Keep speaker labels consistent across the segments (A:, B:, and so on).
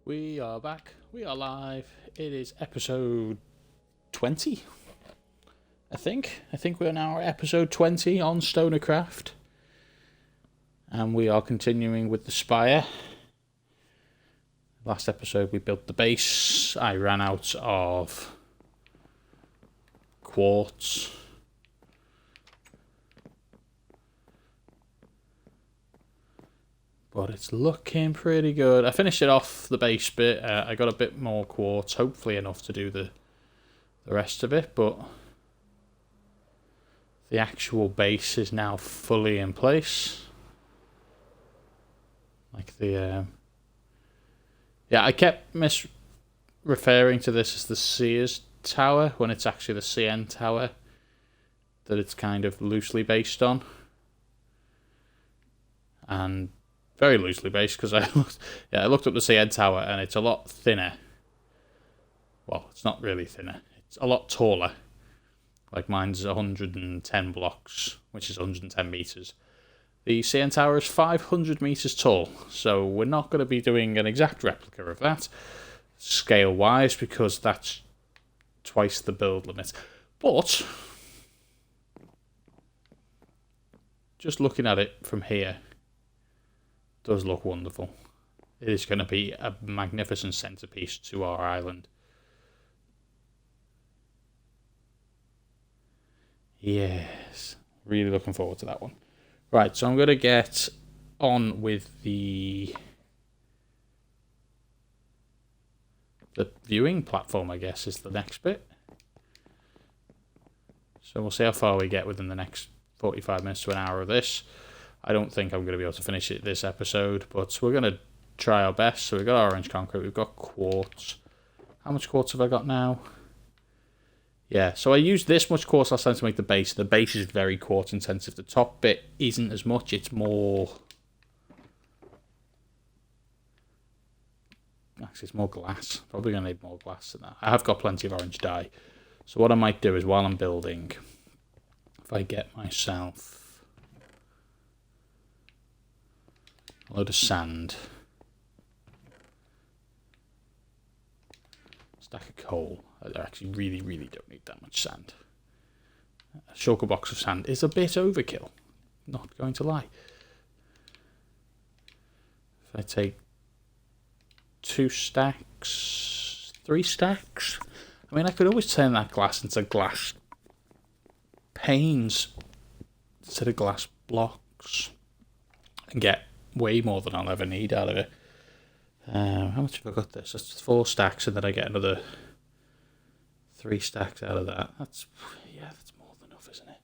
A: We are back. We are live. It is episode 20. I think we are now at episode 20 on StonerCraft. And we are continuing with the Spire. Last episode we built the base. I ran out of quartz. But it's looking pretty good. I finished it off the base bit. I got a bit more quartz, hopefully enough to do the rest of it. But the actual base is now fully in place. Like the yeah, I kept referring to this as the Sears Tower when it's actually the CN Tower that it's kind of loosely based on. And very loosely based because I looked up the CN Tower and it's a lot thinner. Well, it's not really thinner. It's a lot taller. Like mine's 110 blocks, which is 110 meters. The CN Tower is 500 meters tall, so we're not going to be doing an exact replica of that scale-wise because that's twice the build limit. But just looking at it from here, does look wonderful. It is going to be a magnificent centerpiece to our island. Yes, really looking forward to that one. Right, so I'm going to get on with the viewing platform, I guess, is the next bit. So we'll see how far we get within the next 45 minutes to an hour of this. I don't think I'm going to be able to finish it this episode, but we're going to try our best. So we've got orange concrete, we've got quartz. How much quartz have I got now? Yeah, so I used this much quartz last time to make the base. The base is very quartz intensive. The top bit isn't as much, it's more... Actually, it's more glass. Probably going to need more glass than that. I have got plenty of orange dye. So what I might do is while I'm building, if I get myself a load of sand, stack of coal. I actually really don't need that much sand. A shulker box of sand is a bit overkill, not going to lie. If I take 2 stacks, 3 stacks, I mean I could always turn that glass into glass panes instead of glass blocks and get way more than I'll ever need out of it. How much have I got this? That's 4 stacks, and then I get another 3 stacks out of that. That's more than enough, isn't it?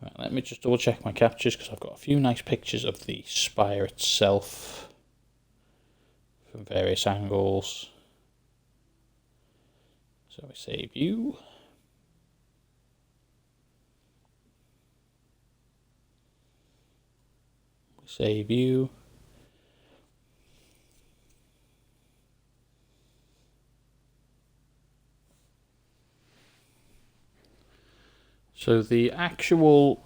A: Right, let me just double check my captures because I've got a few nice pictures of the Spire itself from various angles. So we save view. Save view. So the actual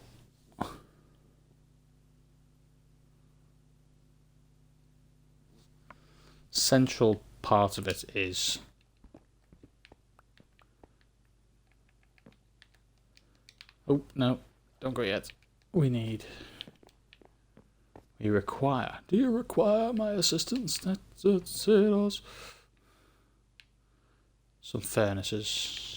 A: central part of it is oh no, don't go yet. We require. Do you require my assistance? That's it. Some furnaces.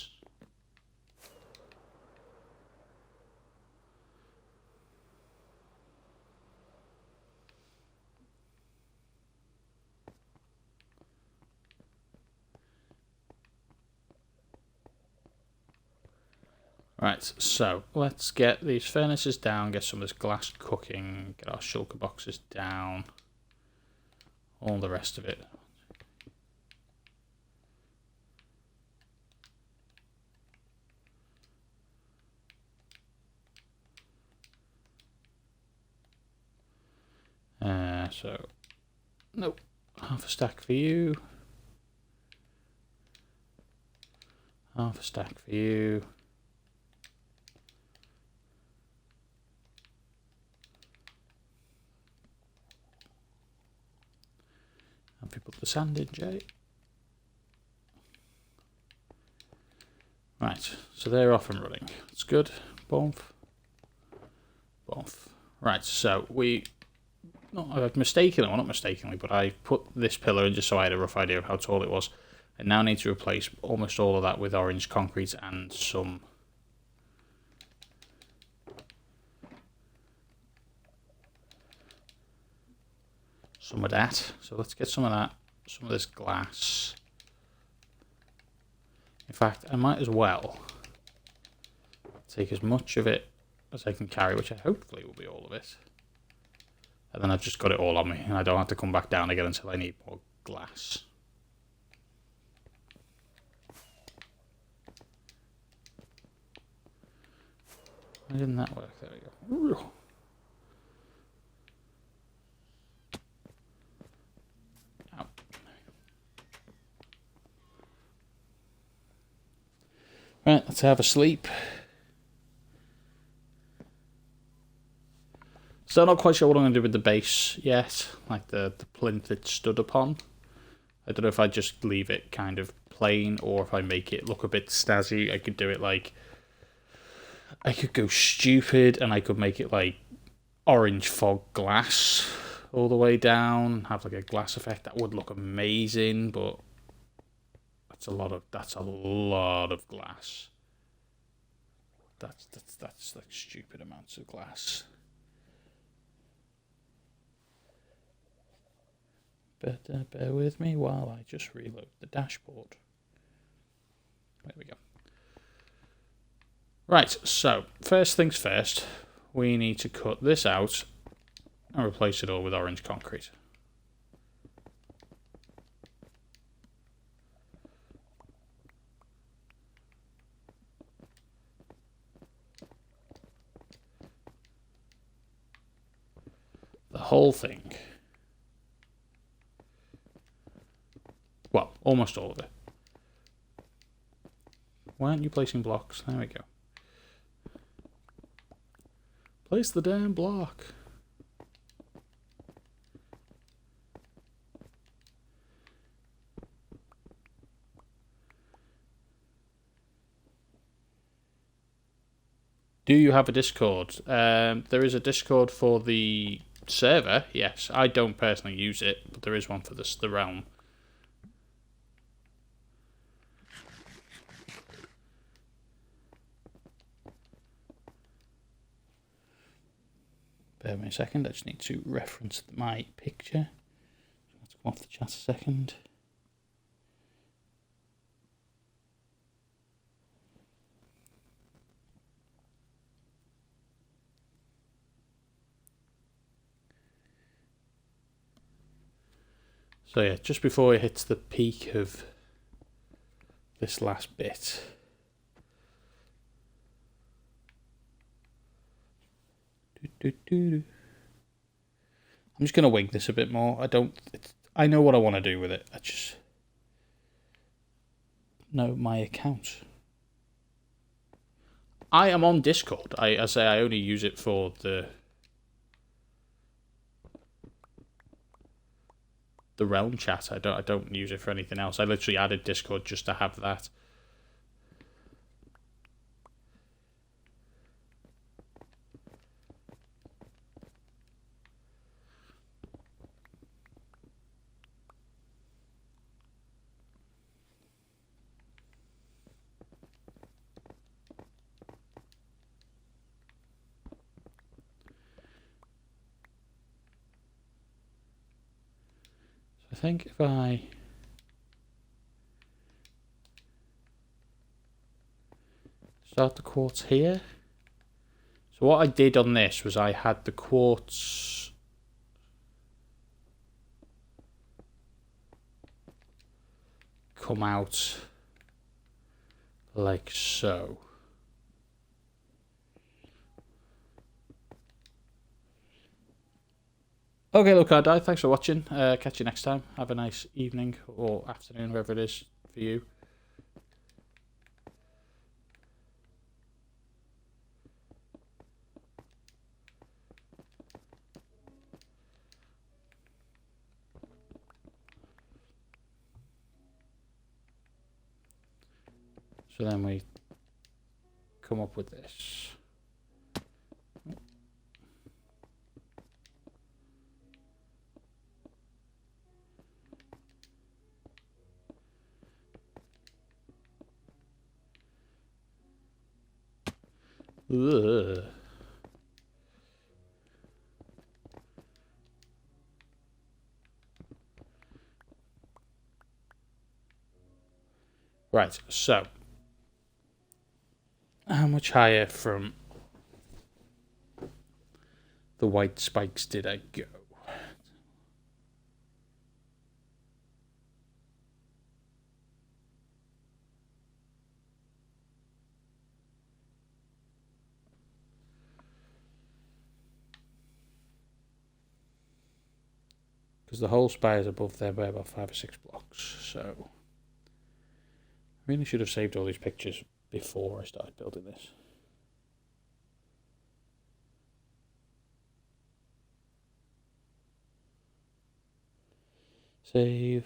A: Right, so let's get these furnaces down, get some of this glass cooking, get our shulker boxes down, all the rest of it. So, nope, half a stack for you, half a stack for you. Have you put the sand in, Jay? Right, so they're off and running. That's good. Both. Both. Right, so mistakenly, well not mistakenly, but I put this pillar in just so I had a rough idea of how tall it was. I now need to replace almost all of that with orange concrete and some of that. So let's get some of that, some of this glass. In fact, I might as well take as much of it as I can carry, which I hopefully will be all of it. And then I've just got it all on me, and I don't have to come back down again until I need more glass. Why didn't that work? There we go. Right, let's have a sleep. Still not quite sure what I'm going to do with the base yet, like the plinth it stood upon. I don't know if I just leave it kind of plain or if I make it look a bit snazzy. I could do it like, I could go stupid and I could make it like orange fog glass all the way down, have like a glass effect. That would look amazing, but that's a lot of glass. That's like stupid amounts of glass. But bear with me while I just reload the dashboard. There we go. Right, so first things first, we need to cut this out and replace it all with orange concrete. The whole thing. Well, almost all of it. Why aren't you placing blocks? There we go. Place the damn block. Do you have a Discord? There is a Discord for the server, yes. I don't personally use it, but there is one for the realm. Bear with me a second, I just need to reference my picture. Let's come off the chat a second. So yeah, just before it hits the peak of this last bit. I'm just going to wing this a bit more. I know what I want to do with it. I just know my account. I am on Discord. I say I only use it for the realm chat. I don't use it for anything else. I literally added Discord just to have that. I think if I start the quartz here. So what I did on this was I had the quartz come out like so. Okay, look, I die. Thanks for watching. Catch you next time. Have a nice evening or afternoon, wherever it is for you. So then we come up with this. Ugh. Right, so how much higher from the white spikes did I go? Because the whole spire is above there by about 5 or 6 blocks, so I really should have saved all these pictures before I started building this. Save.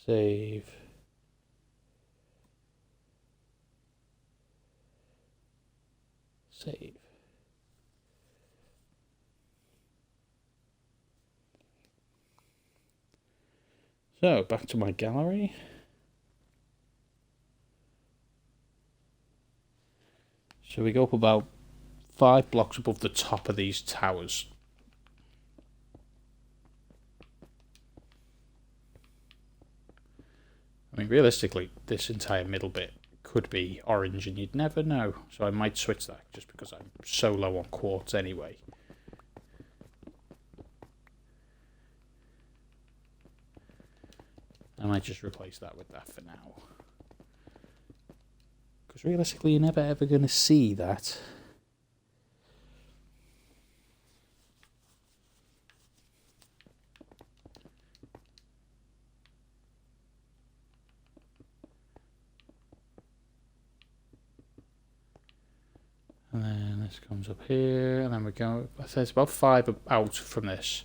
A: Save. Save. So, back to my gallery. So we go up about 5 blocks above the top of these towers. I mean, realistically, this entire middle bit could be orange and you'd never know. So I might switch that just because I'm so low on quartz anyway. I might just replace that with that for now. Because realistically, you're never ever going to see that. And then this comes up here, and then we go, I say it's about 5 out from this.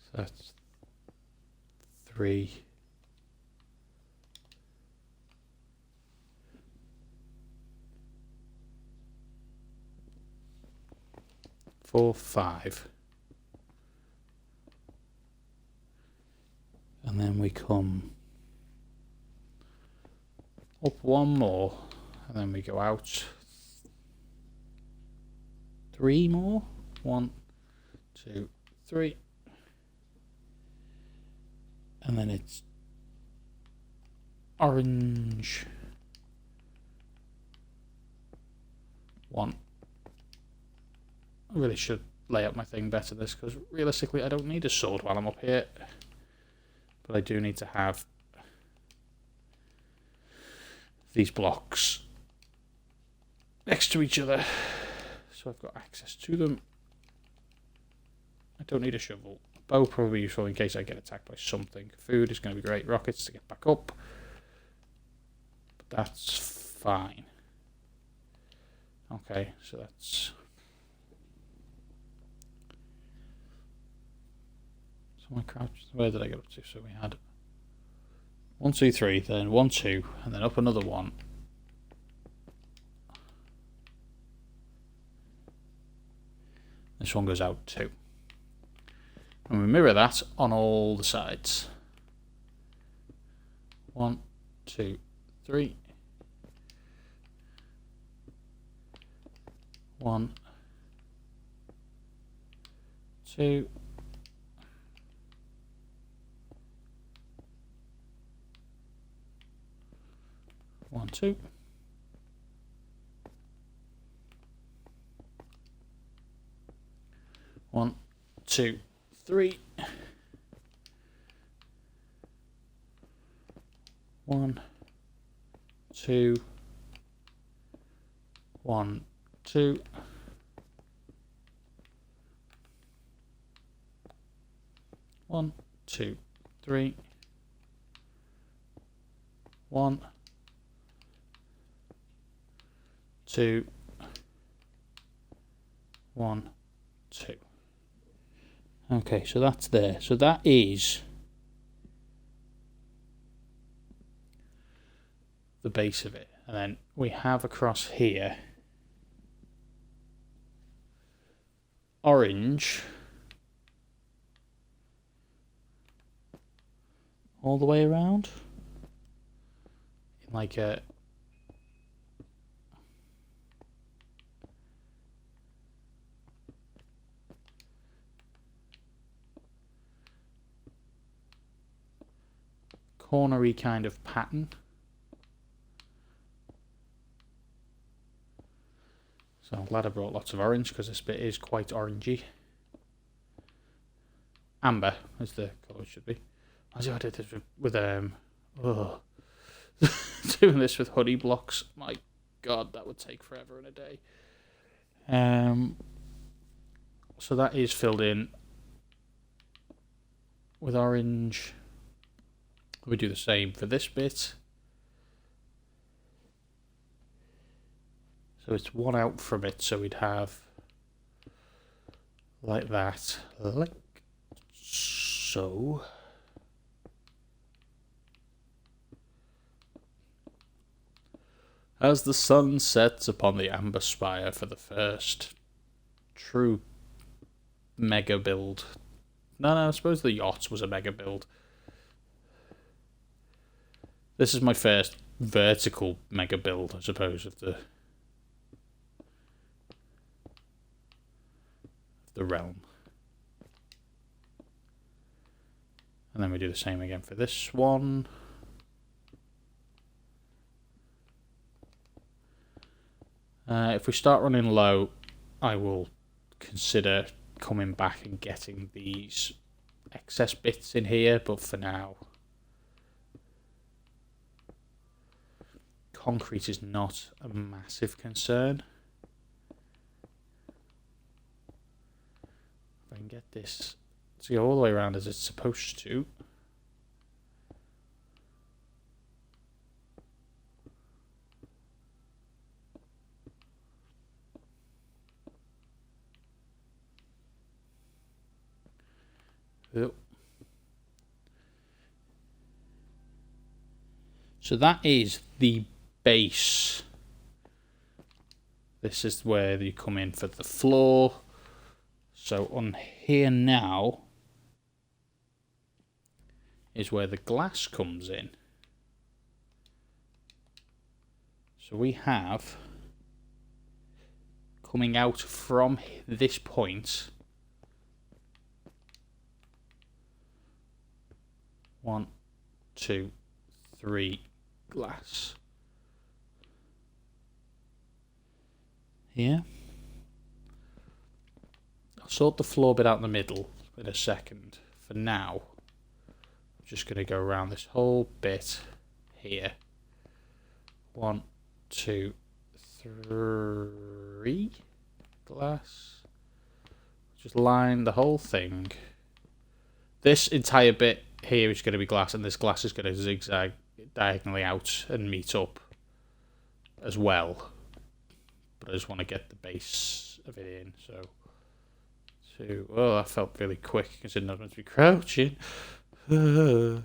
A: So that's 3. 4, 5. And then we come up 1 more, and then we go out 3 more. 1, 2, 3. And then it's orange. 1. I really should lay out my thing better this, because realistically I don't need a sword while I'm up here. But I do need to have these blocks next to each other, so I've got access to them. I don't need a shovel. Bow probably useful in case I get attacked by something. Food is going to be great. Rockets to get back up. But that's fine. Okay, so that's... So my crouch, where did I get up to? So we had 1, 2, 3, then 1, 2, and then up another 1. This one goes out 2. And we mirror that on all the sides. 1, 2, 3. 1, 2. 1, 2. 1, 2, 3. 1, 2. 1, 2. 1, 2, 3. 1, 2, 1, 2. Okay, so that's there. So that is the base of it. And then we have across here orange all the way around in like a cornery kind of pattern. So I'm glad I brought lots of orange because this bit is quite orangey. Amber is the colour it should be. I did this with oh. Doing this with honey blocks. My God, that would take forever and a day. So that is filled in with orange. We do the same for this bit. So it's one out from it, so we'd have like that, like so. As the sun sets upon the amber spire for the first true mega build. No, I suppose the yacht was a mega build. This is my first vertical mega build, I suppose, of the realm. And then we do the same again for this one. If we start running low, I will consider coming back and getting these excess bits in here, but for now, concrete is not a massive concern. If I can get this to go all the way around as it's supposed to. So that is the base. This is where you come in for the floor. So on here now is where the glass comes in. So we have coming out from this point 1, 2, 3 glass. Here. I'll sort the floor bit out in the middle in a second. For now, I'm just going to go around this whole bit here. 1, 2, 3 glass. Just line the whole thing. This entire bit here is going to be glass, and this glass is going to zigzag diagonally out and meet up as well. But I just want to get the base of it in. So, oh, that felt really quick considering I was meant to be crouching. I know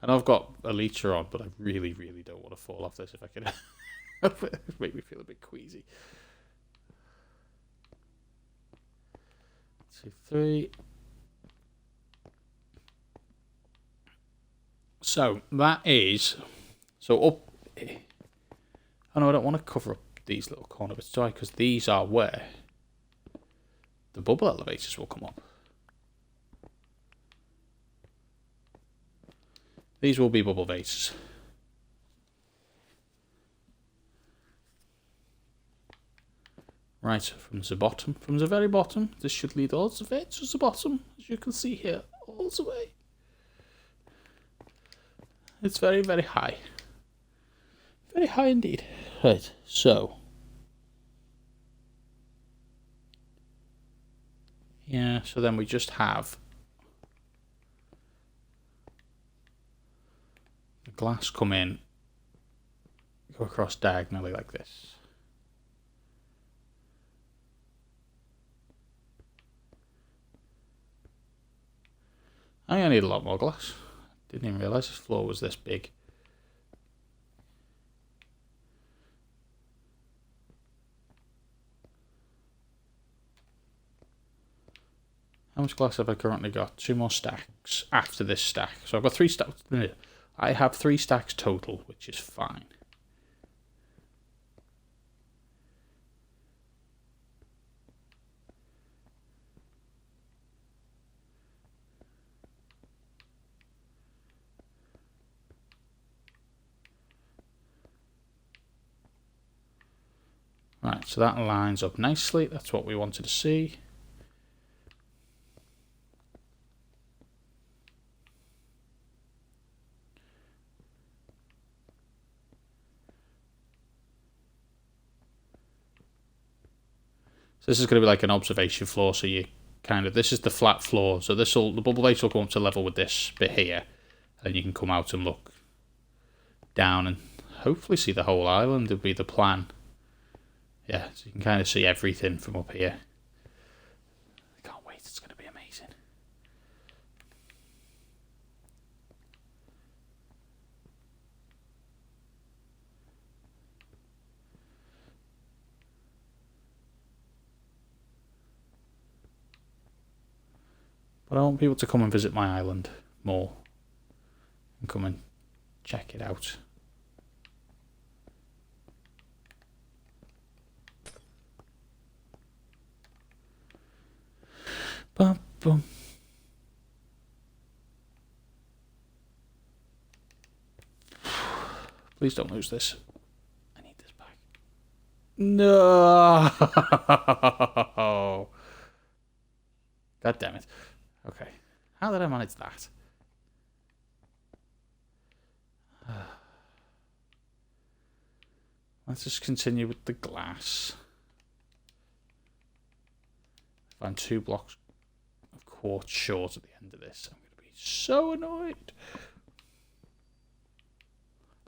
A: I've got a leecher on, but I really, really don't want to fall off this if I can. Make me feel a bit queasy. 2, 3. So that is up. Oh no, I don't want to cover up these little corner bits, do I? Because these are where the bubble elevators will come up. These will be bubble vases. Right, from the bottom, from the very bottom, this should lead all the way to the bottom, as you can see here, all the way. It's very, very high. Very high indeed. Right, so. Yeah, so then we just have glass come in, go across diagonally like this. I need a lot more glass. Didn't even realise this floor was this big. How much glass have I currently got? 2 more stacks after this stack. So I've got 3 stacks. I have 3 stacks total, which is fine. Right, so that lines up nicely. That's what we wanted to see. So this is going to be like an observation floor, so you this is the flat floor, so the bubble base will come up to level with this bit here, and you can come out and look down and hopefully see the whole island would be the plan. Yeah, so you can kind of see everything from up here. I can't wait, it's going to be amazing. But I want people to come and visit my island more and come and check it out. Bum, bum. Please don't lose this. I need this back. No! God damn it. Okay. How did I manage that? Let's just continue with the glass. If I'm 2 blocks of quartz short at the end of this, I'm going to be so annoyed.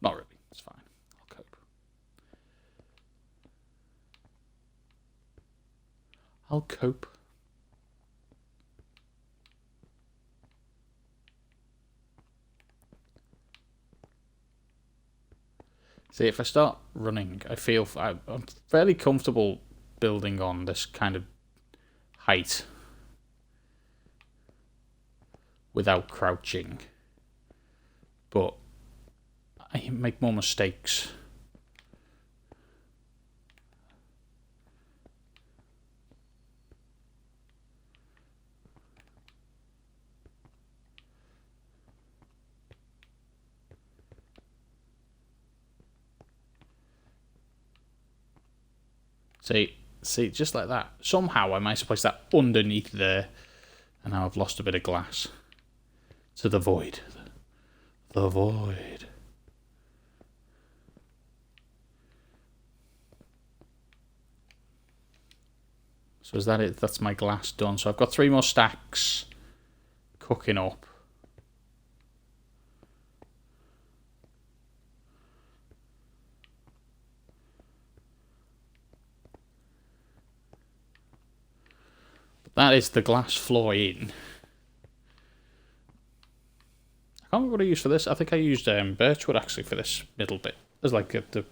A: Not really. It's fine. I'll cope. I'll cope. See, if I start running, I feel I'm fairly comfortable building on this kind of height without crouching, but I make more mistakes. See, just like that. Somehow I managed to place that underneath there, and now I've lost a bit of glass to the void. The void. So is that it? That's my glass done. So I've got 3 more stacks cooking up. That is the glass floor in. I can't remember what I used for this. I think I used birchwood actually for this middle bit. There's like the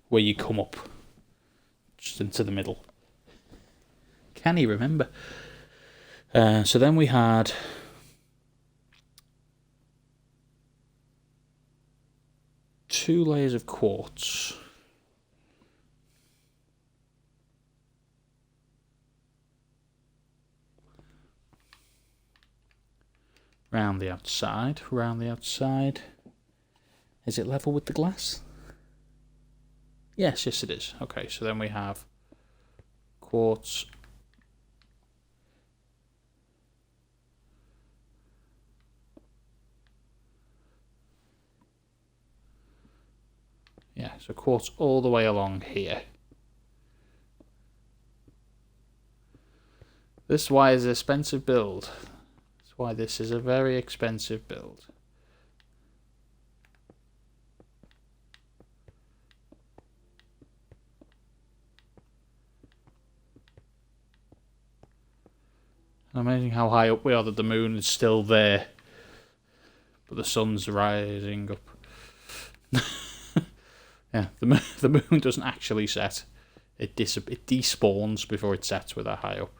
A: where you come up just into the middle. Can you remember? So then we had two layers of quartz. Round the outside, round the outside. Is it level with the glass? Yes, yes it is. Okay, so then we have quartz. Yeah, so quartz all the way along here. This wire is an expensive build. That's why this is a very expensive build. Amazing how high up we are that the moon is still there. But the sun's rising up. Yeah, the moon doesn't actually set. It despawns before it sets with that high up.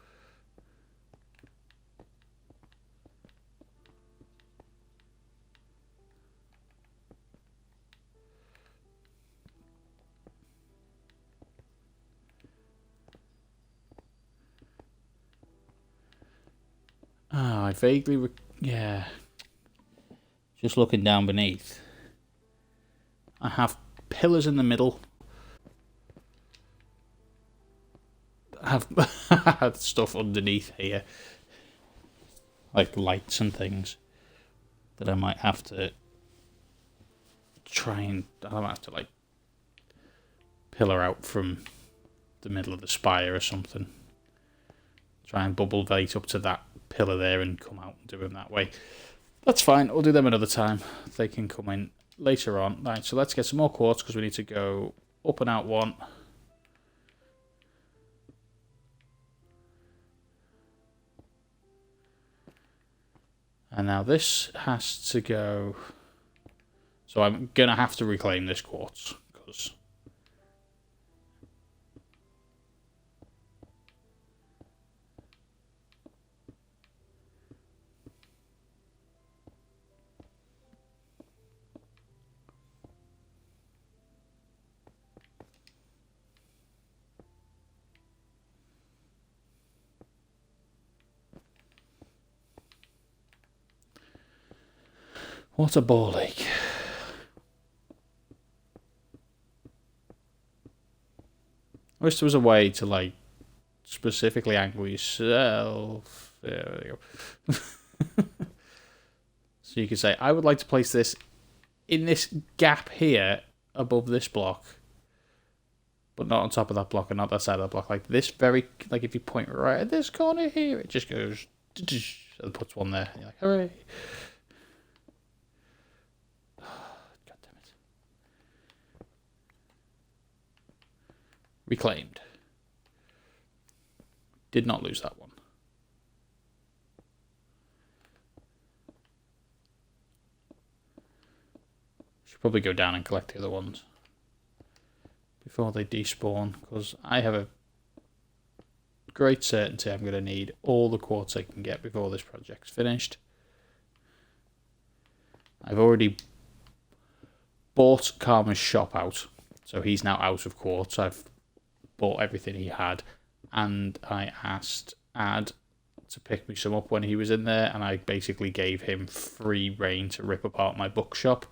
A: Ah, I vaguely... yeah. Just looking down beneath. I have pillars in the middle. I have stuff underneath here. Like lights and things. That I might have to try and... I might have to like pillar out from the middle of the spire or something. Try and bubble vate up to that pillar there and come out and do them that way. That's fine, we'll do them another time. They can come in later on. Right, so let's get some more quartz because we need to go up and out one. And now this has to go... So I'm going to have to reclaim this quartz because... What a ball ache. I wish there was a way to, like, specifically angle yourself. Yeah, there you go. So you can say, I would like to place this in this gap here above this block. But not on top of that block and not that side of the block. Like this very, like if you point right at this corner here, it just goes, and puts one there. And you're like, hooray. God damn it. Reclaimed. Did not lose that one. Should probably go down and collect the other ones before they despawn, because I have a great certainty I'm going to need all the quartz I can get before this project's finished. I've already bought Karma's shop out, so he's now out of quartz. I've bought everything he had, and I asked Ad to pick me some up when he was in there, and I basically gave him free reign to rip apart my bookshop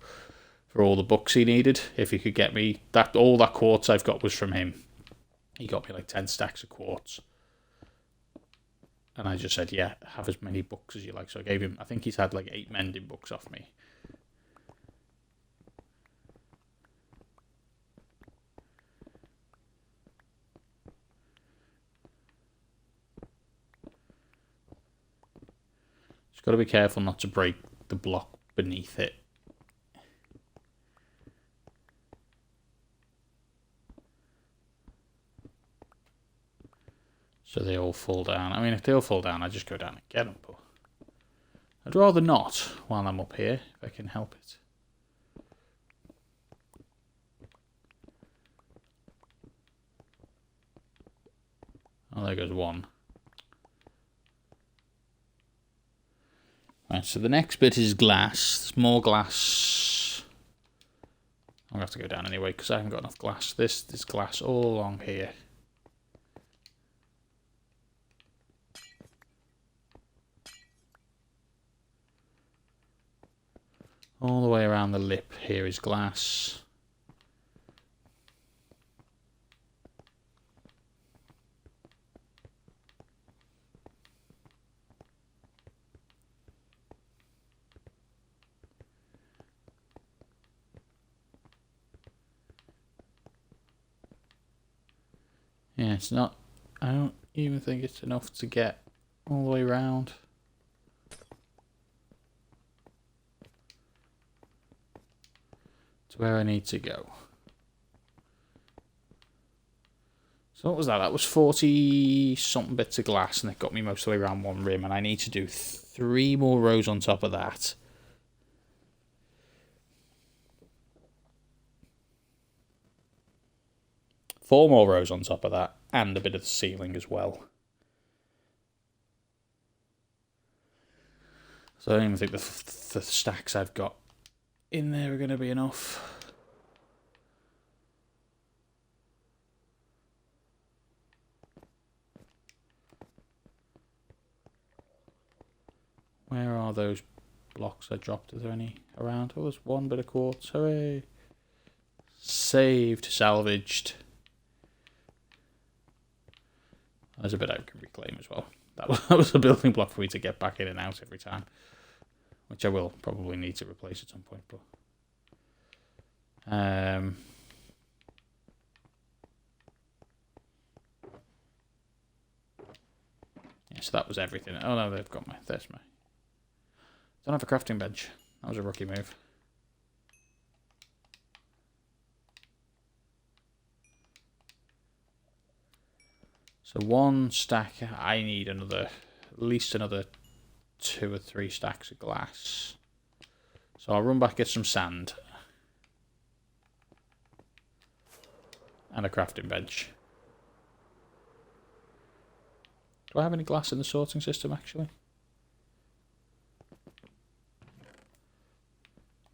A: for all the books he needed. If he could get me that, all that quartz I've got was from him. He got me like 10 stacks of quartz. And I just said, yeah, have as many books as you like. So I gave him, I think he's had like 8 mending books off me. Just got to be careful not to break the block beneath it. So they all fall down. I mean, if they all fall down, I just go down and get them. But I'd rather not while I'm up here, if I can help it. Oh, there goes one. Right, so the next bit is glass. There's more glass. I'm going to have to go down anyway, because I haven't got enough glass. There's glass all along here. All the way around the lip here is glass. Yeah, it's not... I don't even think it's enough to get all the way around. To where I need to go. So what was that? That was 40 something bits of glass, and it got me mostly around one rim, and I need to do 3 more rows on top of that. Four more rows on top of that, and a bit of the ceiling as well. So I don't even think the stacks I've got in there are going to be enough. Where are those blocks I dropped? Are there any around? Oh, there's one bit of quartz. Hooray! Saved, salvaged. There's a bit I can reclaim as well. That was a building block for me to get back in and out every time, which I will probably need to replace at some point. But yeah, so that was everything. Oh no, they've got there's my. Don't have a crafting bench. That was a rookie move. So one stack, I need at least another 2 or 3 stacks of glass. So I'll run back, get some sand. And a crafting bench. Do I have any glass in the sorting system, actually?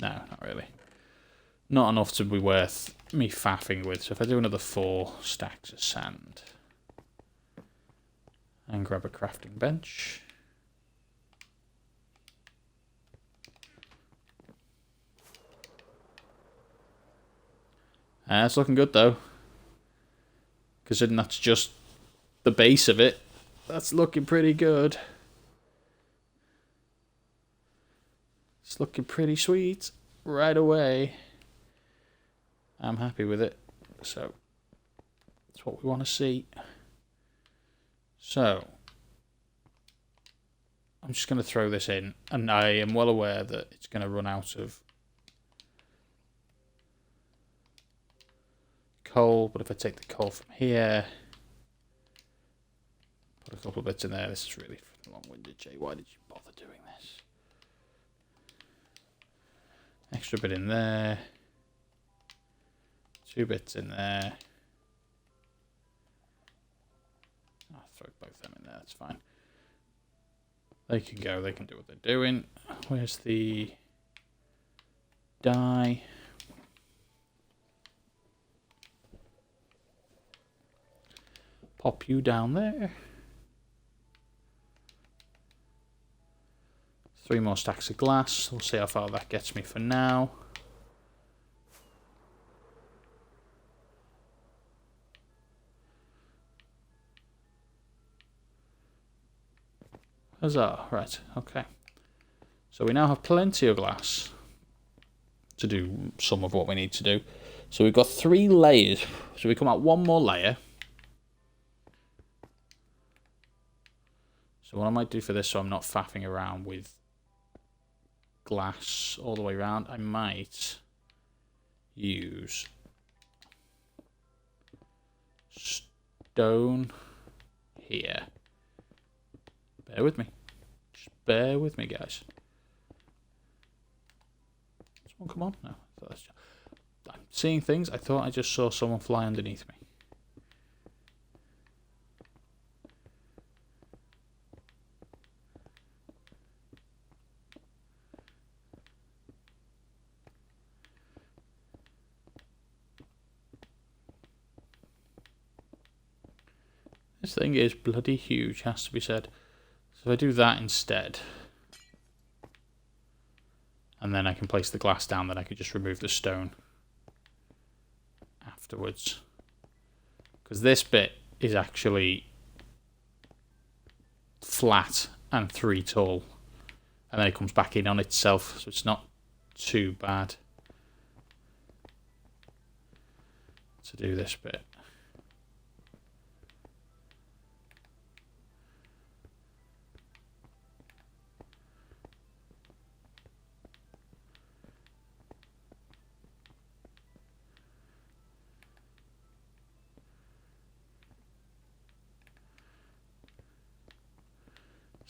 A: No, not really. Not enough to be worth me faffing with. So if I do another 4 stacks of sand. And grab a crafting bench. It's looking good though. Considering that's just the base of it. That's looking pretty good. It's looking pretty sweet right away. I'm happy with it. So that's what we want to see. So I'm just going to throw this in, and I am well aware that it's going to run out of coal, but if I take the coal from here, put a couple of bits in there. This is really long-winded, Jay. Why did you bother doing this? Extra bit in there. 2 bits in there. I'll throw both them in there, that's fine. They can go, they can do what they're doing. Where's the dye? Pop you down there. 3 more stacks of glass. We'll see how far that gets me for now. Huzzah, right, okay. So we now have plenty of glass to do some of what we need to do. So we've got 3 layers. So we come out 1 more layer. So what I might do for this, so I'm not faffing around with glass all the way around, I might use stone here. Bear with me. Just bear with me, guys. Someone come on? No. I'm seeing things. I thought I just saw someone fly underneath me. This thing is bloody huge, has to be said. So if I do that instead, and then I can place the glass down, then I could just remove the stone afterwards. Because this bit is actually flat and 3 tall, and then it comes back in on itself, so it's not too bad to do this bit.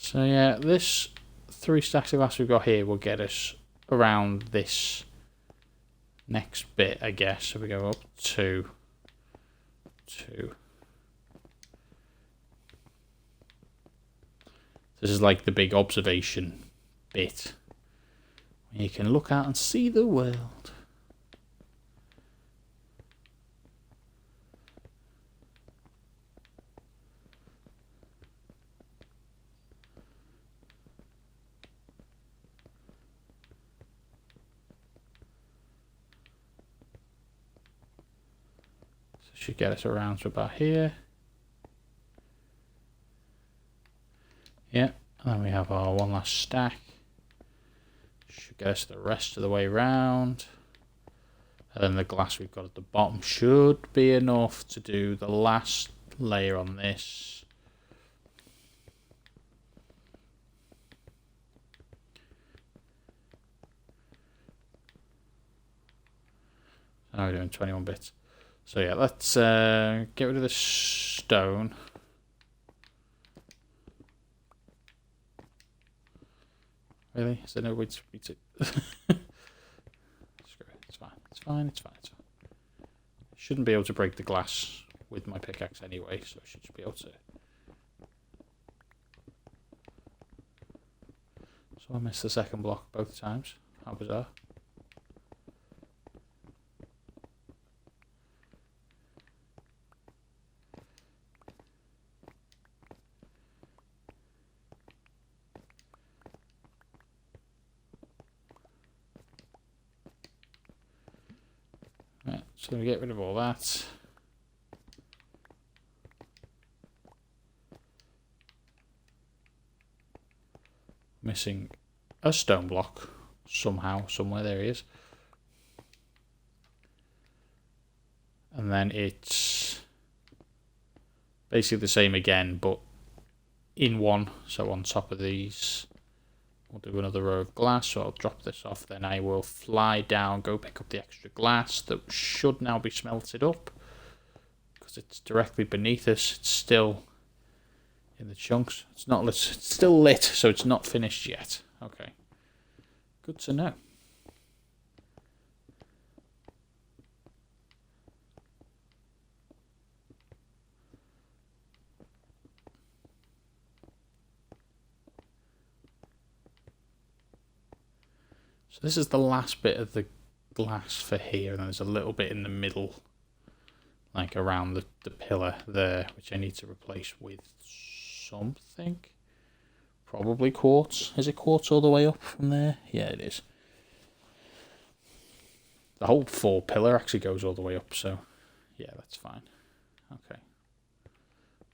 A: So yeah, this 3 stacks of glass we've got here will get us around this next bit, I guess. So we go up 2, 2. This is like the big observation bit where you can look out and see the world. So should get us around to about here. Yeah, and then we have our one last stack. Should get us the rest of the way round. And then the glass we've got at the bottom should be enough to do the last layer on this. Now we're doing 21 bits. So yeah, let's get rid of the stone. Really? Is there no way to beat it? Screw it. It's fine. It's fine. It's fine. It's fine. Shouldn't be able to break the glass with my pickaxe anyway, so I should just be able to. So I missed the second block both times. How bizarre. Right, so we get rid of all that. Missing a stone block somehow, somewhere. There he is. And then it's basically the same again, but in one. So on top of these, we'll do another row of glass. So I'll drop this off, then I will fly down, go pick up the extra glass that should now be smelted up because it's directly beneath us. It's still in the chunks. It's not lit. It's still lit, so it's not finished yet. Okay, good to know. So this is the last bit of the glass for here, and then there's a little bit in the middle, like around the pillar there, which I need to replace with something. Probably quartz. Is it quartz all the way up from there? Yeah, it is. The whole 4 pillar actually goes all the way up, so yeah, that's fine. Okay.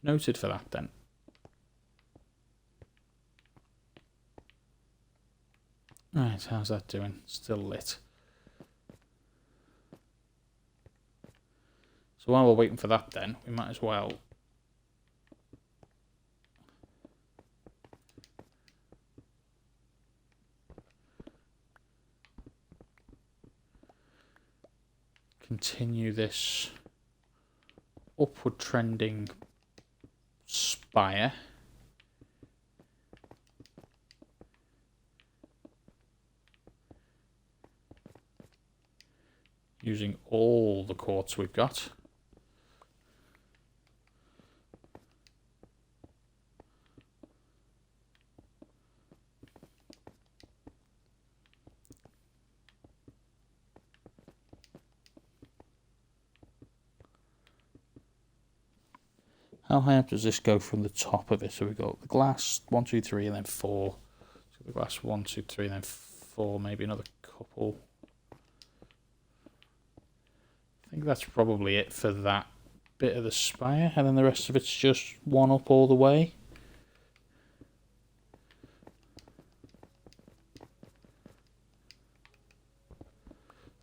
A: Noted for that then. Right, how's that doing? Still lit. So while we're waiting for that then, we might as well continue this upward trending spire. Using all the quartz we've got. How high up does this go from the top of it? So we've got the glass 1, 2, 3, and then 4. So the glass 1, 2, 3, and then 4. Maybe another couple. I think that's probably it for that bit of the spire, and then the rest of it's just 1 up all the way.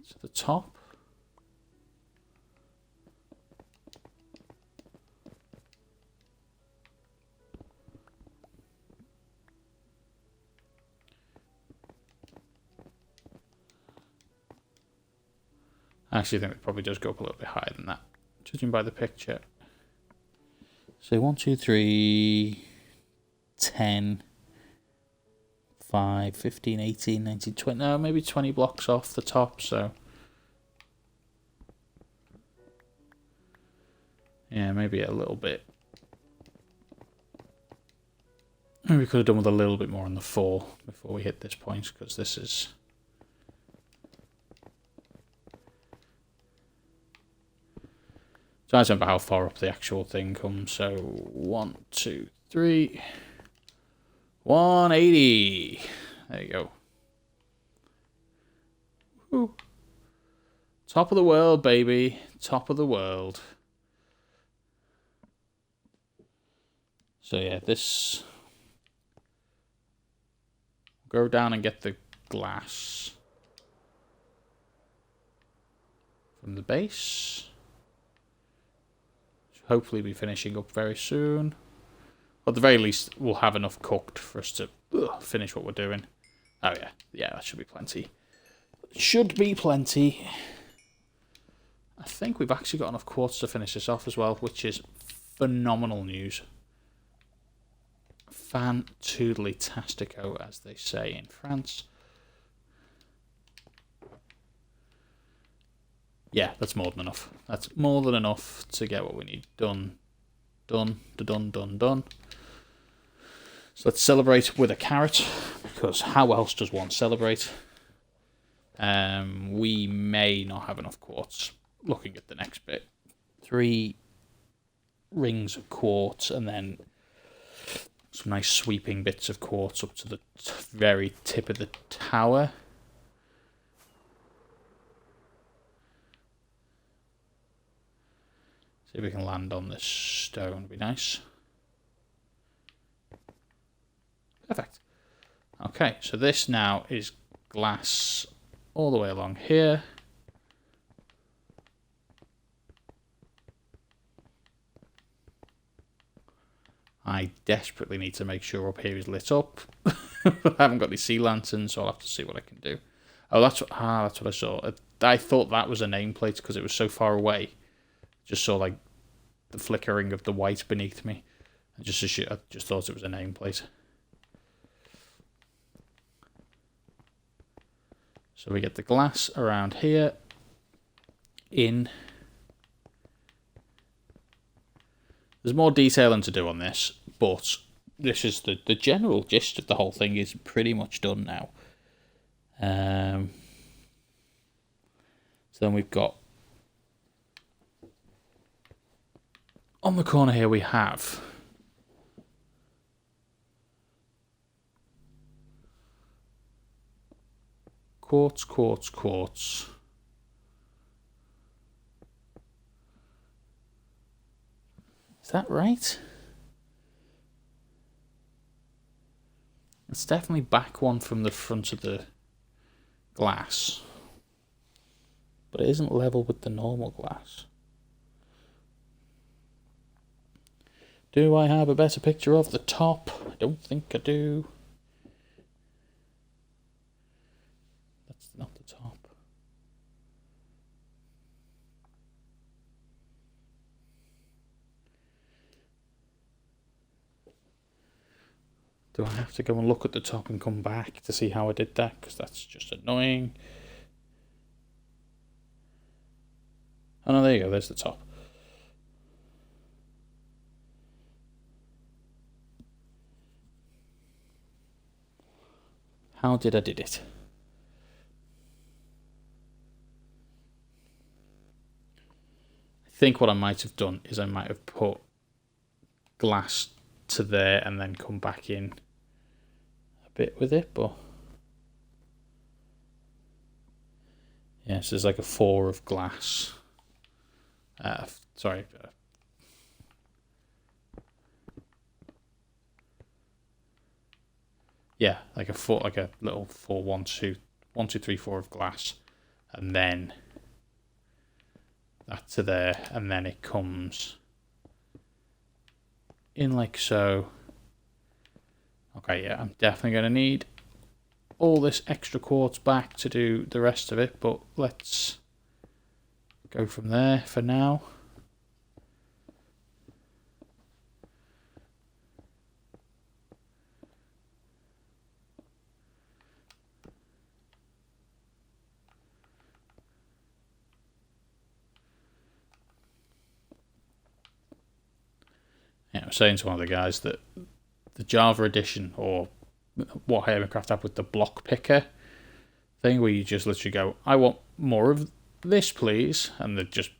A: To the top. I actually think it probably does go up a little bit higher than that, judging by the picture. So 1, 2, 3, 10. 5, 15, 18, 19, 20, no, maybe 20 blocks off the top, so... Yeah, maybe a little bit. Maybe we could have done with a little bit more on the 4 before we hit this point, because this is... So I don't remember how far up the actual thing comes, so 1, 2, 3... 180! There you go. Woo. Top of the world, baby. Top of the world. So yeah, this... Go down and get the glass from the base. Should hopefully be finishing up very soon. At the very least, we'll have enough cooked for us to finish what we're doing. Oh yeah, yeah, that should be plenty. Should be plenty. I think we've actually got enough quartz to finish this off as well, which is phenomenal news. Fan-toodly-tastico, as they say in France. Yeah, that's more than enough. That's more than enough to get what we need done. Done. So let's celebrate with a carrot, because how else does one celebrate? We may not have enough quartz, looking at the next bit. 3 rings of quartz, and then some nice sweeping bits of quartz up to the very tip of the tower. See if we can land on this stone, would be nice. Perfect. Okay, so this now is glass all the way along here. I desperately need to make sure up here is lit up. I haven't got any sea lanterns, so I'll have to see what I can do. Oh, that's what I saw. I thought that was a nameplate because it was so far away. Just saw like the flickering of the white beneath me. I just thought it was a nameplate. So we get the glass around here. In. There's more detailing to do on this, but this is the general gist of the whole thing is pretty much done now. So then we've got on the corner here we have quartz. Is that right? It's definitely back one from the front of the glass. But it isn't level with the normal glass. Do I have a better picture of the top? I don't think I do. That's not the top. Do I have to go and look at the top and come back to see how I did that? Because that's just annoying. Oh no, there you go, there's the top. How did I did it? I think what I might have done is I might have put glass to there and then come back in a bit with it, but yeah, so there's like a 4 of glass. Sorry. Yeah, like a 4, like a little 4, 1, 2, 1, 2, 3, 4 of glass, and then that to there, and then it comes in like so. Okay, yeah, I'm definitely going to need all this extra quartz back to do the rest of it, but let's go from there for now. Yeah, I was saying to one of the guys that the Java edition, or what Hermitcraft have with the block picker thing, where you just literally go, I want more of this, please, and it just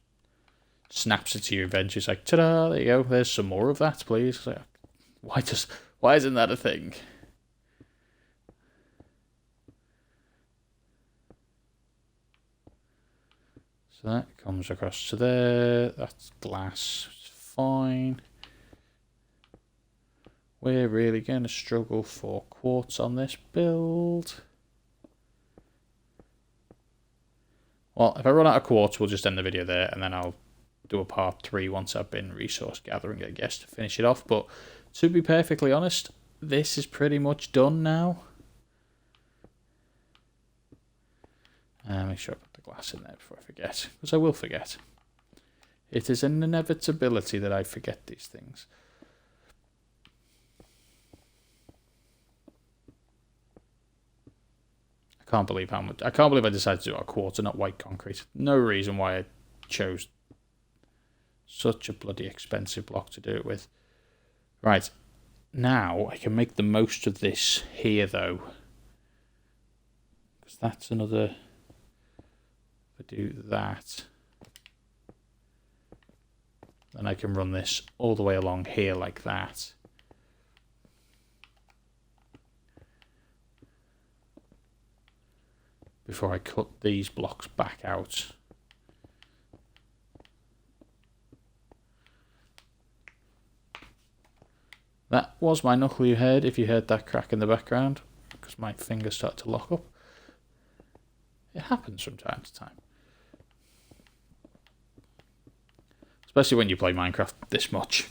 A: snaps it to your inventory. It's like, ta-da, there you go, there's some more of that, please. Like, why isn't that a thing? So that comes across to there. That's glass. It's fine. We're really going to struggle for quartz on this build. Well, if I run out of quartz, we'll just end the video there, and then I'll do a part 3 once I've been resource gathering, I guess, to finish it off. But to be perfectly honest, this is pretty much done now. Make sure I put the glass in there before I forget, because I will forget. It is an inevitability that I forget these things. I can't believe I decided to do a quartz and not white concrete. No reason why I chose such a bloody expensive block to do it with. Right, now I can make the most of this here though, because that's another. If I do that, then I can run this all the way along here like that. Before I cut these blocks back out. That was my knuckle you heard, if you heard that crack in the background, because my fingers start to lock up. It happens from time to time. Especially when you play Minecraft this much.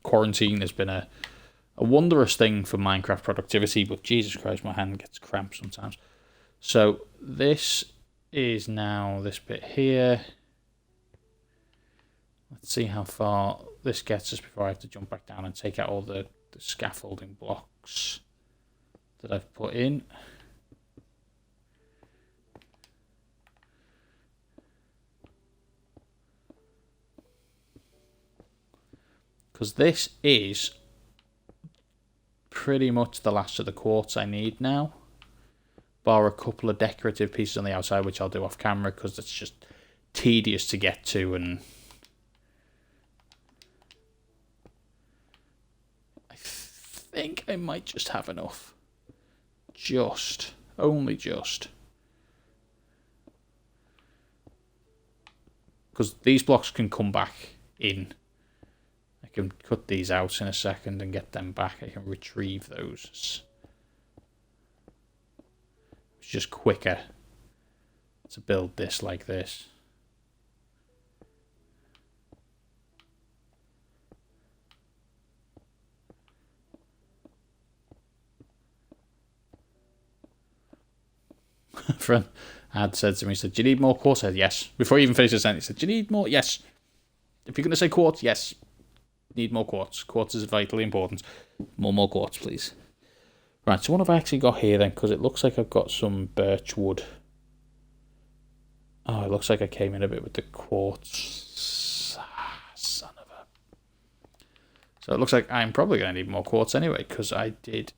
A: Quarantine has been a wondrous thing for Minecraft productivity, but Jesus Christ, my hand gets cramped sometimes. So this is now this bit here. Let's see how far this gets us before I have to jump back down and take out all the scaffolding blocks that I've put in. Because this is pretty much the last of the quartz I need now. Bar a couple of decorative pieces on the outside, which I'll do off camera because it's just tedious to get to, and I think I might just have enough. Only just. Because these blocks can come back in. I can cut these out in a second and get them back. I can retrieve those. It's just quicker to build this like this. Friend had said to me, he said, do you need more quartz? I said, yes. Before he even finished the sentence, he said, do you need more? Yes. If you're going to say quartz, yes. Need more quartz. Quartz is vitally important. More quartz, please. Right, so what have I actually got here then? Because it looks like I've got some birch wood. Oh, it looks like I came in a bit with the quartz. Son of a... So it looks like I'm probably going to need more quartz anyway, because I did...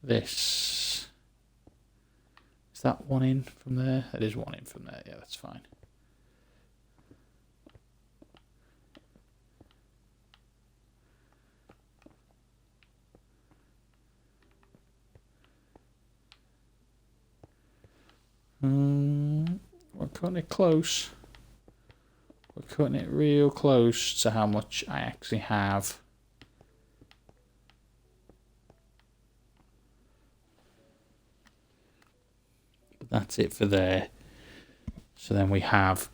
A: this. Is that one in from there? It is one in from there. Yeah, that's fine. We're cutting it close. We're cutting it real close to how much I actually have. But that's it for there. So then we have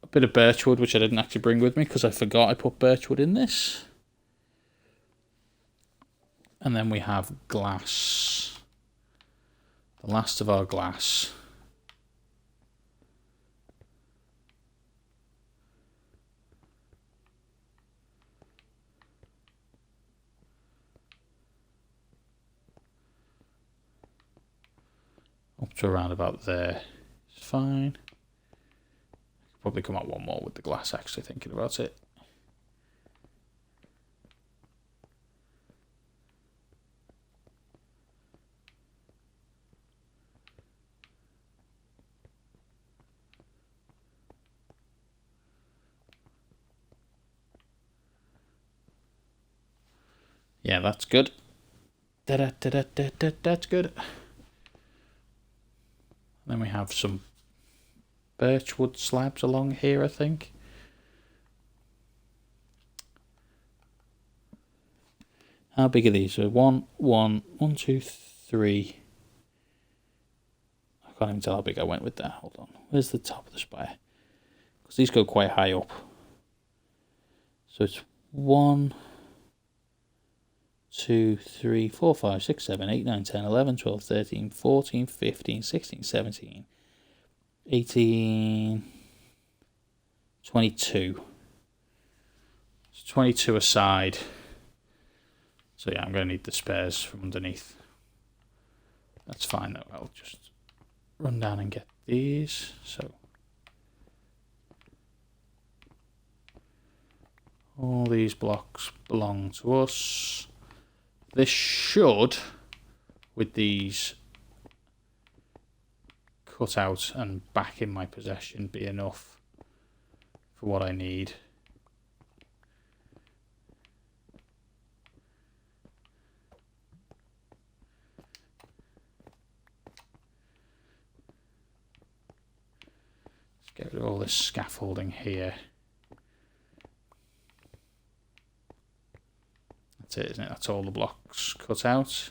A: a bit of birchwood, which I didn't actually bring with me because I forgot I put birchwood in this. And then we have glass. The last of our glass. Up to around about there. It's fine. Probably come out one more with the glass, actually, thinking about it. Yeah, that's good. That's good. Then we have some birchwood slabs along here, I think. How big are these? So one, two, three. I can't even tell how big I went with that. Hold on. Where's the top of the spire? Because these go quite high up. So it's 1, 2, 3, 4, 5, 6, 7, 8, 9, 10, 11, 12, 13, 14, 15, 16, 17, 18, 22. It's 22 aside. So yeah, I'm going to need the spares from underneath. That's fine though. I'll just run down and get these. So all these blocks belong to us. This should, with these cut out and back in my possession, be enough for what I need. Let's get rid of all this scaffolding here. That's it, isn't it? That's all the blocks cut out.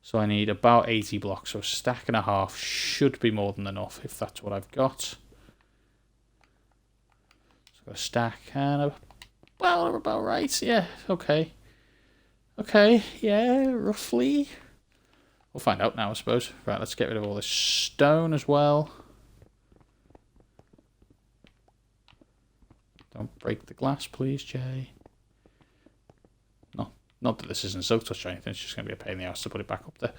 A: So I need about 80 blocks, so a stack and a half should be more than enough if that's what I've got. So I've got a stack and a... Well, we're about right, yeah, okay. Okay, yeah, roughly. We'll find out now, I suppose. Right, let's get rid of all this stone as well. Don't break the glass, please, Jay. Not that this isn't silk touch or anything, it's just going to be a pain in the ass to put it back up there.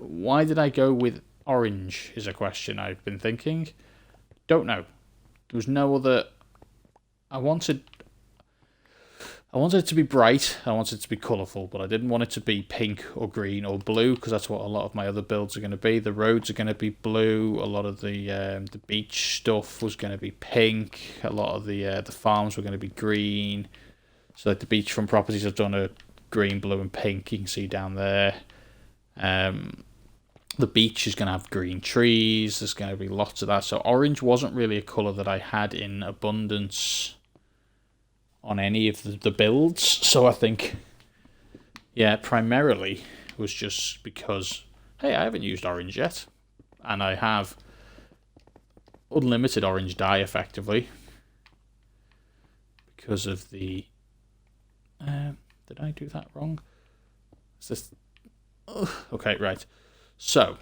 A: Why did I go with orange is a question I've been thinking. Don't know. There was no other... I wanted it to be bright, I wanted it to be colourful, but I didn't want it to be pink or green or blue, because that's what a lot of my other builds are going to be. The roads are going to be blue, a lot of the beach stuff was going to be pink, a lot of the farms were going to be green. So like the beachfront properties I've done a green, blue and pink, you can see down there. The beach is going to have green trees, there's going to be lots of that. So orange wasn't really a colour that I had in abundance on any of the builds, so I think, yeah, primarily was just because, hey, I haven't used orange yet, and I have unlimited orange dye effectively because of the... did I do that wrong? Is this... okay, right. So...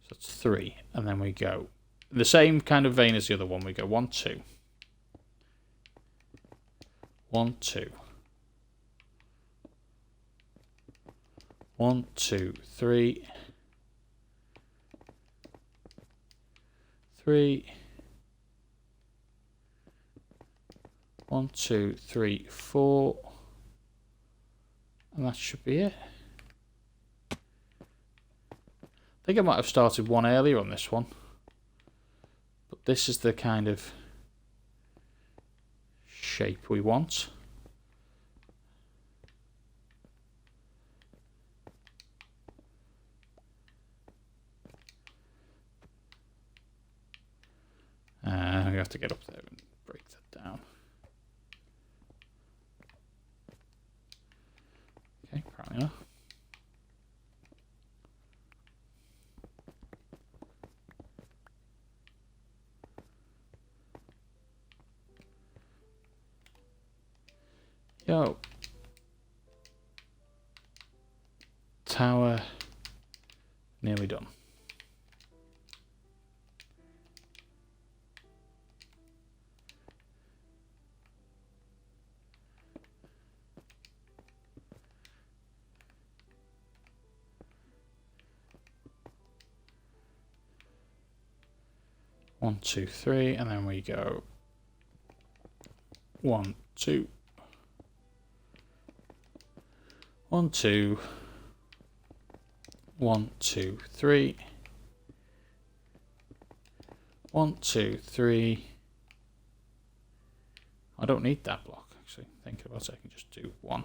A: That's 3, and then we go the same kind of vein as the other one. We go 1, 2, 1, 2, 1, 2, 3, 3, 1, 2, 3, 4, and that should be it. I think I might have started one earlier on this one, but this is the kind of shape we want. We have to get up there and break that down. Okay, probably enough. Yo. Tower nearly done. 1, 2, 3, and then we go 1, 2, 1, 2, 1, 2, 3, 1, 2, 3. I don't need that block, actually. Thinking about it, I can just do 1,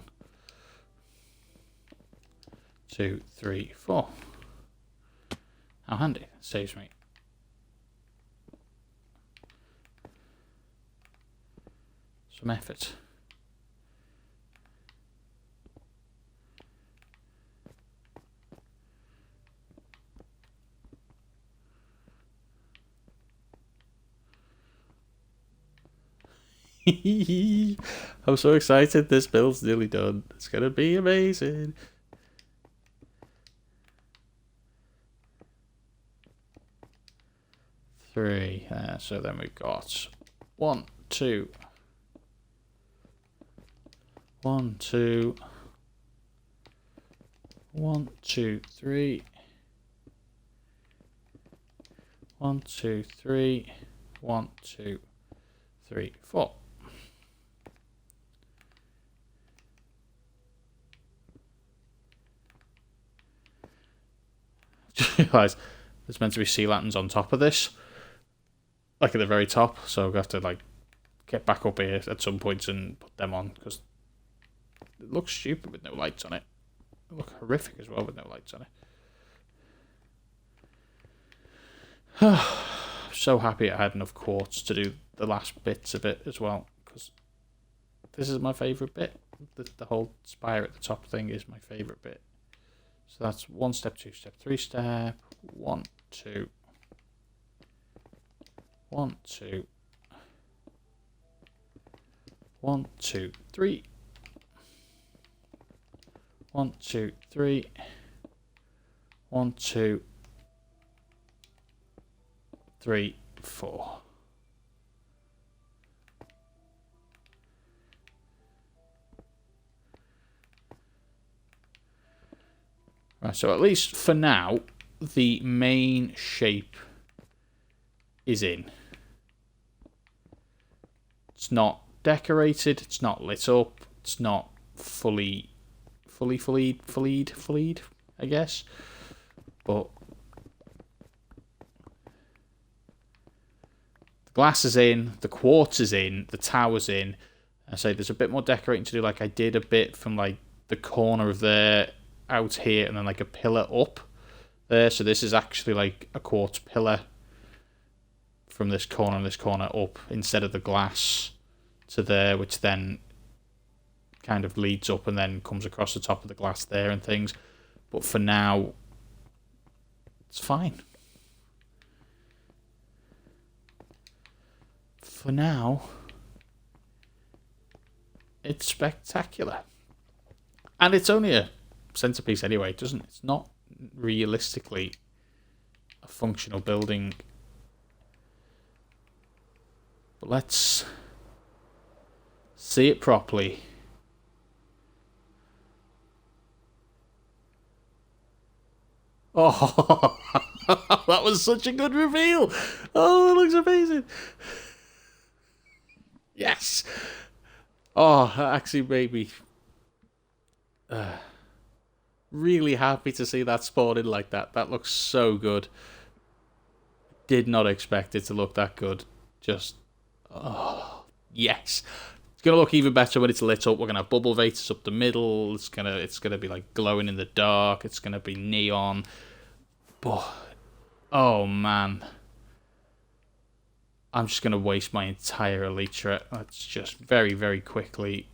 A: 2, 3, 4. How handy. It saves me. Some effort. I'm so excited. This build's nearly done. It's gonna be amazing. Three. So then we've got 1, 2, 1, 2, 1, 2, 3, 1, 2, 3, 1, 2, 3, 4. Just realised there's meant to be sea lanterns on top of this, like at the very top. So I have to like get back up here at some point and put them on because it looks stupid with no lights on it. It looks horrific as well with no lights on it. So happy I had enough quartz to do the last bits of it as well, because this is my favourite bit. The whole spire at the top thing is my favourite bit. So that's 1 step, 2 step, 3 step, 1, 2, 1, 2, 1, 2, 3, 1, 2, 3, 1, 2, 3, 4. Right, so at least for now, the main shape is in. It's not decorated, it's not lit up, it's not fully, I guess. But the glass is in, the quartz is in, the tower's in. I say there's a bit more decorating to do, like I did a bit from like the corner of there out here and then like a pillar up there. So this is actually like a quartz pillar from this corner and this corner up instead of the glass to there, which then kind of leads up and then comes across the top of the glass there and things. But for now, it's fine. For now, it's spectacular. And it's only a centerpiece anyway, doesn't it? It's not realistically a functional building. But let's see it properly. Oh, that was such a good reveal. Oh, it looks amazing. Yes. Oh, that actually made me really happy to see that spawn in like that. That looks so good. Did not expect it to look that good. Just, oh, yes. It's gonna look even better when it's lit up. We're gonna have bubble vators up the middle. It's gonna be like glowing in the dark. It's gonna be neon. But, oh man. I'm just gonna waste my entire elytra. Let's just very, very quickly.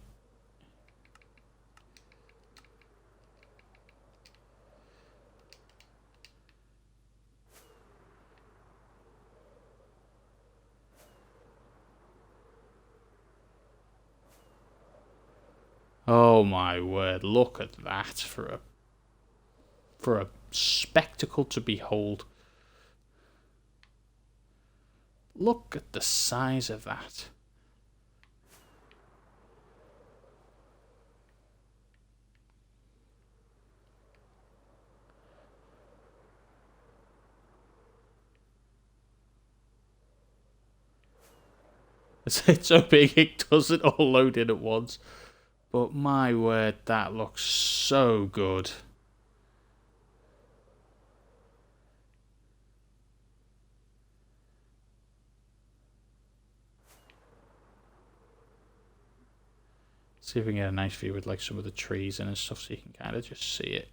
A: Oh my word, look at that for a spectacle to behold. Look at the size of that. It's so big it doesn't all load in at once. But my word, that looks so good. See if we can get a nice view with like some of the trees and stuff so you can kind of just see it.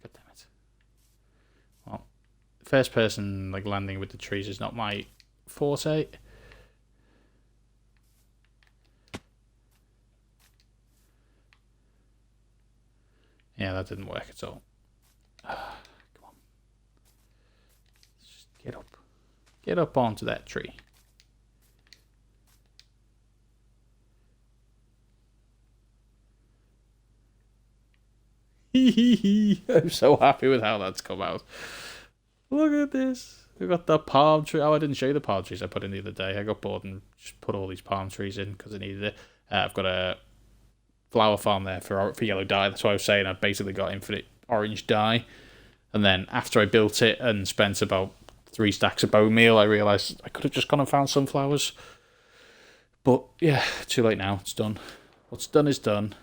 A: God damn it. Well, first person like landing with the trees is not my forte. Yeah, that didn't work at all. Come on. Let's just get up. Get up onto that tree. I'm so happy with how that's come out. Look at this. We've got the palm tree. Oh, I didn't show you the palm trees I put in the other day. I got bored and just put all these palm trees in because I needed it. I've got a flower farm there for yellow dye. That's why I was saying I've basically got infinite orange dye. And then after I built it and spent about 3 stacks of bone meal, I realised I could have just gone and found sunflowers. But yeah, too late now. It's done. What's done is done.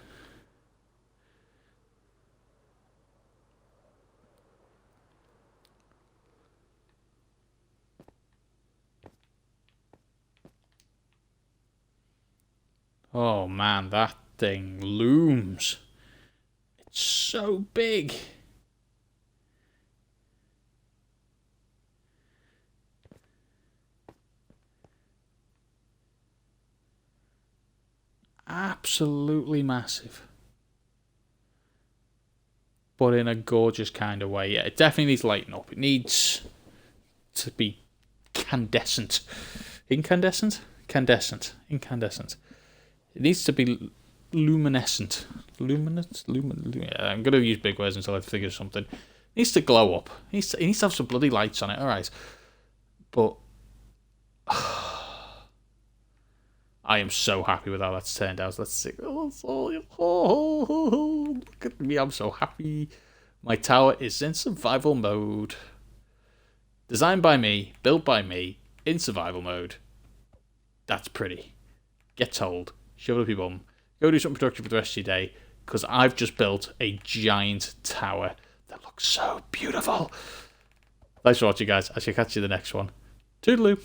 A: Oh man, that thing looms. It's so big. Absolutely massive. But in a gorgeous kind of way. Yeah, it definitely needs lighting up. It needs to be incandescent. Incandescent? Incandescent. It needs to be luminescent. Yeah, I'm going to use big words until I figure something. It needs to glow up. It needs to have some bloody lights on it. Alright. But I am so happy with how that's turned out. Let's see. Oh, look at me. I'm so happy. My tower is in survival mode. Designed by me, built by me, in survival mode. That's pretty. Get told. Shove it up your bum. Go do something productive for the rest of your day, because I've just built a giant tower that looks so beautiful. Thanks for watching, guys. I shall catch you in the next one. Toodaloo.